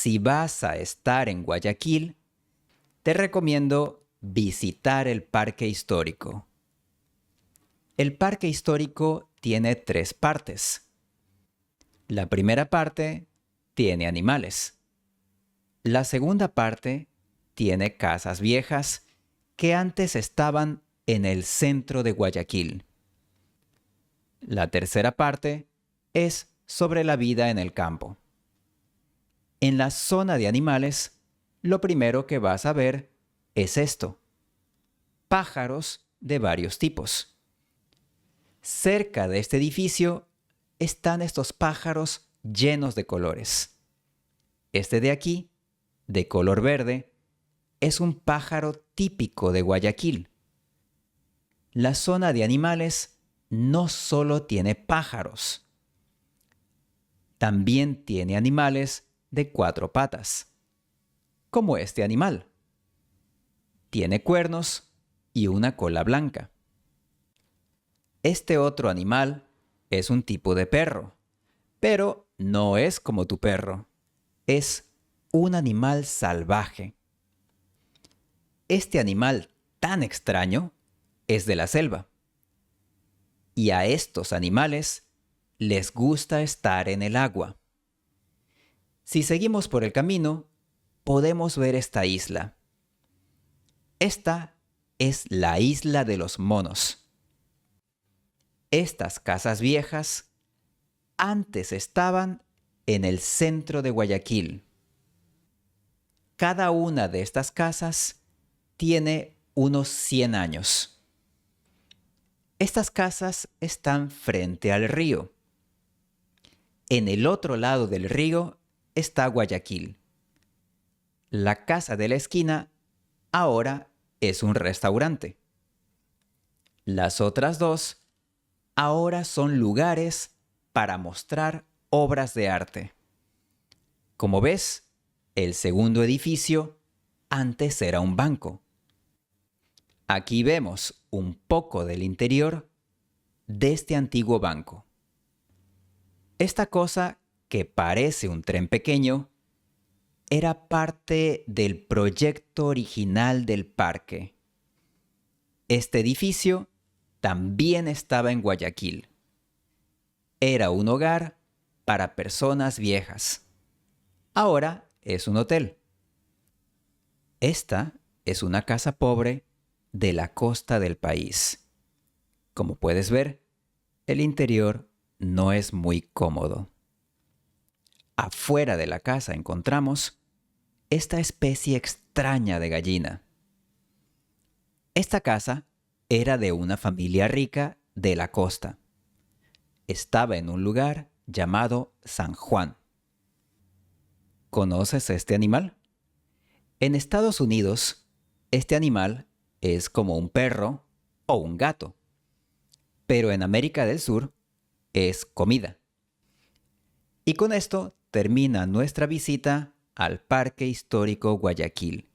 si vas a estar en Guayaquil, te recomiendo visitar el parque histórico. El parque histórico tiene 3 partes. La primera parte tiene animales. La segunda parte tiene casas viejas que antes estaban en el centro de Guayaquil. La tercera parte es sobre la vida en el campo. En la zona de animales, lo primero que vas a ver es esto: pájaros de varios tipos. Cerca de este edificio están estos pájaros llenos de colores. Este de aquí, de color verde, es un pájaro típico de Guayaquil. La zona de animales no solo tiene pájaros, también tiene animales de 4 patas, como este animal. Tiene cuernos y una cola blanca. Este otro animal es un tipo de perro, pero no es como tu perro. Es un animal salvaje. Este animal tan extraño es de la selva. Y a estos animales les gusta estar en el agua. Si seguimos por el camino, podemos ver esta isla. Esta es la isla de los monos. Estas casas viejas antes estaban en el centro de Guayaquil. Cada una de estas casas tiene unos 100 años. Estas casas están frente al río. En el otro lado del río está Guayaquil. La casa de la esquina ahora es un restaurante. Las otras 2 ahora son lugares para mostrar obras de arte. Como ves, el segundo edificio antes era un banco. Aquí vemos un poco del interior de este antiguo banco. Esta cosa que parece un tren pequeño era parte del proyecto original del parque. Este edificio también estaba en Guayaquil. Era un hogar para personas viejas. Ahora es un hotel. Esta es una casa pobre de la costa del país. Como puedes ver, el interior no es muy cómodo. Afuera de la casa encontramos esta especie extraña de gallina. Esta casa era de una familia rica de la costa. Estaba en un lugar llamado San Juan. ¿Conoces este animal? En Estados Unidos, este animal es como un perro o un gato, pero en América del Sur es comida. Y con esto termina nuestra visita al Parque Histórico Guayaquil.